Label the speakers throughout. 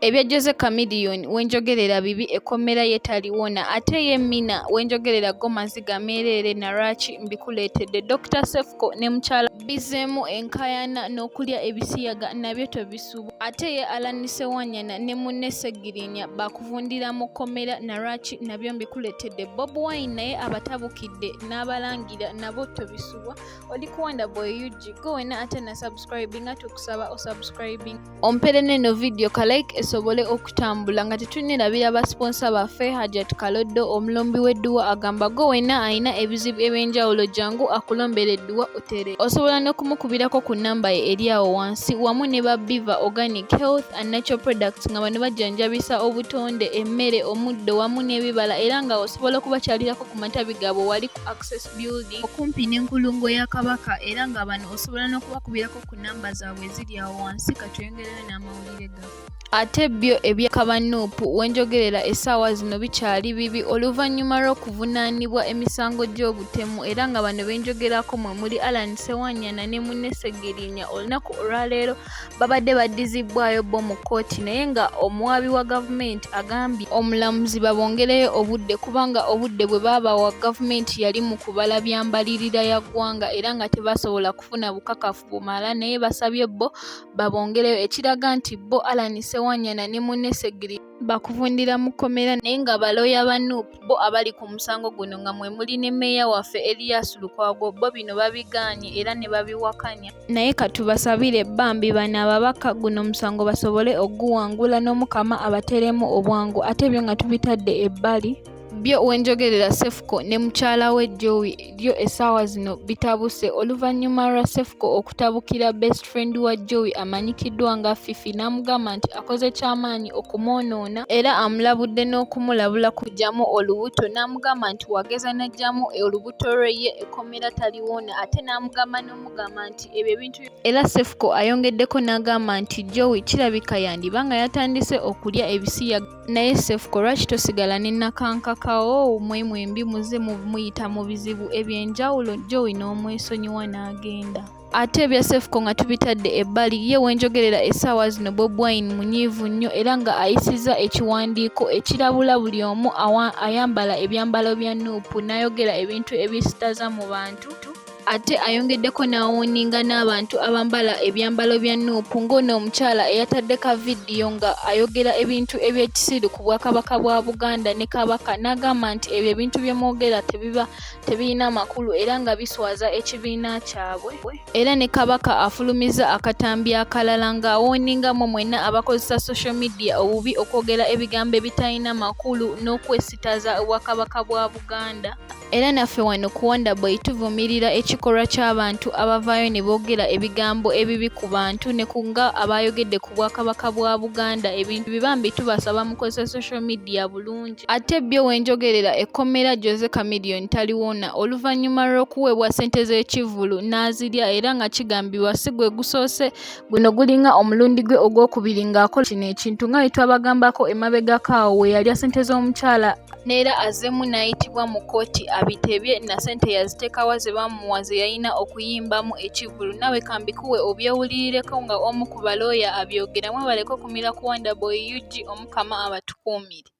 Speaker 1: Ebya Jose Chameleon wenjogerera bibi ekomera yetaliwona ate ye Mina wenjogerera go maziga meerere naraki mbikuleetedde. Dr. Sefko ne mukyala bizeemu enkayana n'okulya ebisiyaga nabyo tobisubwa. Ate ye Alan Sewanyana ne munne Segirinya bakuvundira mu kkomera naraki nabyo mbikuleetedde. Bob Wine naye abatabukidde n'abalangira nabo tobisubwa. Oli kuwanda boy UG go wena ate na subscribing tukusaba osubscribing ompere neno video ka like esobole okutambula nga tetunnirabira basponsa baffe. Hajat Kaloddo omulombi w'edduwa agamba go wena ayina ebizibu ebyenjawulo jangu akulombera edduwa otere. Osobola n'okumukubirako ku nnamba ye eri awo wansi wamu ne ba Biva Organic Health and Natural Products nga bano bajjanjabisa obutonde, emmere, omuddo wamu n'ebibala era nga osobola okubakyalirako ku matabi gaabwe wali ku Access Building okumpi n'enkulungo ya Kabaka era nga bano osobola n'okubakubirako ku nnamba zaabwe eziri awo wansi. Katuyongereyo n'amawulire gaffe. Ate byo eby'ekaba Nuupu wenjogerera essaawa zino bikyali bibi oluvannyuma lw'okuvunaanibwa emisango gy'obutemu era nga bano benjogerako mwe muli Alan Sewanyana ne munne Segirinya. Olunaku olwaleero babadde baddizibwayo bo mu kkooti naye nga omuwaabi wa gavumenti agambye omulamuzi babongereyo obudde kubanga obudde bwe baabawa gavumenti yali mu kubala byambalirira ya ggwanga era nga tebasobola kufuna bukakafu bumala naye basabye bo babongereyo ekiraga nti bo Alan Sewanyana ne munne Segirinya bakuvundira mu kkomera naye nga balooya ba Nuupu bo abali ku musango guno nga mwe muli ne mmeeya waffe Elias Lukwago bo bino babigaanye era ne babiwakanya naye katubasabire bambi bano ababaka guno musango basobole oguwangula n'Omukama abateremu obwangu. Ate byo nga tubitadde ebbali byo wenjogerera Sefko ne mukyala we Joey lyo essaawa zino bitabuse oluvannyuma lwa Sefko okutabukira best friend wa Joey amanyikiddwa nga Fifi n'amugamba nti akoze kyamaanyi okumwonoona era amulabudde n'okumulabula kujjamu olubuto n'amugamba nti wageza n'ajjamu olubuto lwe ye ekkomera taliwona ate n'amugamba nti ebyo ebintu era Sefko ayongeddeko n'agamba nti Joey kirabika yandiba nga yatandise okulya ebisiyaga naye Sefko lwaki tosigala ne nakankakawo mwembi muze muyita mu bizibu ebyenjawulo. Joey n'omwesonyiwa n'agenda. Ate ebya Sefko nga tubitadde ebbali ye wenjogerera essaawa zino Bob Wine munyiivu nnyo era nga ayisizza ekiwandiiko ekirabula buli omu ayambala ebyambalo bya Nuupu n'ayogera ebintu ebisitaza mu bantu. Ate ayongeddeko n'awooninga n'abantu abambala ebyambalo bya Nuupu ng'ono omukyala eyatadde ka vidiyo nga ayogera ebintu eby'ekisiru ku Bwakabaka bwa Buganda ne Kabaka n'agamba nti ebyo ebintu bye mwogera tebirina makulu era nga biswaza ekibiina kyabwe era ne Kabaka afulumiza akatambi akalala ng'awooningamu mwenna abakozesa social media obubi okwogera ebigambo ebitalina makulu n'okwesitaza Obwakabaka bwa Buganda. Era naffe wano ku Wonder Boy tuvumirira ekikolwa ky'abantu abavaayo ne boogera ebigambo ebibi ku bantu ne kunga abayogedde ku Bwakabaka bwa Buganda ebintu bibambi tubasaba mukozesa social media bulungi. Ate byo wenjogerera ekkomera Jose Chameleon taliwona oluvannyuma lw'okuweebwa ssente z'ekivulu n'azirya era nga kigambibwa si gwe gusoose guno gulinga omulundi gwe ogwokubiri ng'akola kino ekintu nga bwe twabagambako emabegakaawo we yalya ssente z'omukyala neera azemu n'ayitibwa mu kkooti abitebye na ssente yaziteekawa ze bamuwa ze yalina okuyimbamu ekivulu. Nawe kambikuwe obyewulirireko nga omu ku balooya abyogera mwebaleke okumira ku Wonder Boy UG Omukama abatukuumire.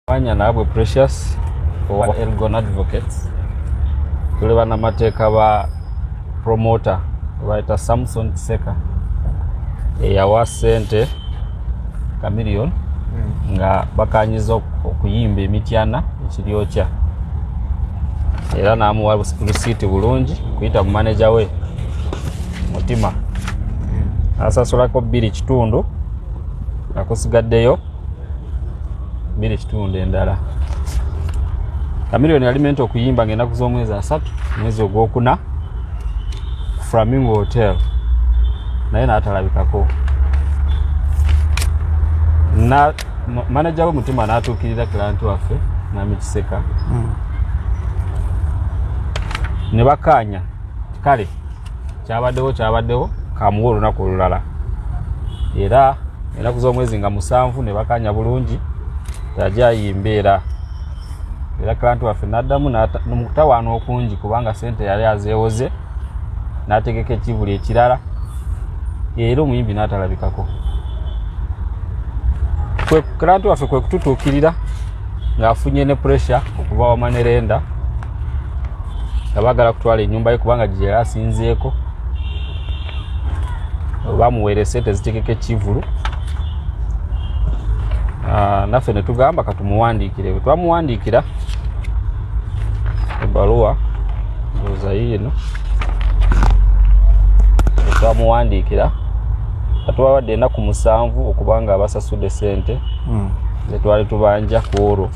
Speaker 2: Wanyana abwe Precious owa Elgon Advocates tuli bannamateeka ba promoter bayita Samson Kiseka eyawa ssente Chameleon nga bakanyiza okuyimba emityana ekiryokya era n'amuwa risiiti bulungi kuyita mu manager we Mutima asasulako 2.5 akusigaddeyo 2.5 endala. Chameleon yali mente okuyimba ng'ennaku z'omwezi 3 mwezi ogwokuna Flamingo Hotel naye n'atalabikako na manager we Mutima n'atuukirira client waffe Namikiseka ne bakanya kale kyabaddewo kamuwa olunaku olulala era ennaku z'omwezi nga 7 ne bakanya bulungi tajja yimbeera era client waffe n'addamu n'omutawaana okungi kubanga ssente yali azeewoze n'ategeka ekivuli ekirala era omuyimbi n'atalabikako. Klanti waffe kwe kututuukirira ng'afunye ne pressure okuva wama ne Lenda nga baagala kutwala ennyumba ye kubanga gye yali asinzeeko bamuweere ssente zitegeka ekivulu. Naffe ne tugamba katumuwandiikire. Bwe twamuwandiikira ebbaluwa ndowooza yiino twamuwandiikira atubawadde ennaku 7 okuba nga abasasudde ssente ze twali tubanja ku olwo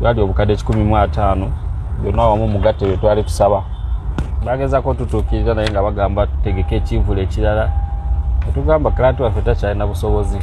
Speaker 2: bwali obukadde 15 byonna wamu mugatte bye twali tusaba. Bagezaako tutuukirira naye nga bagamba tutegeke ekivulu ekirala. Ne tugamba klanti waffe takyalina busobozi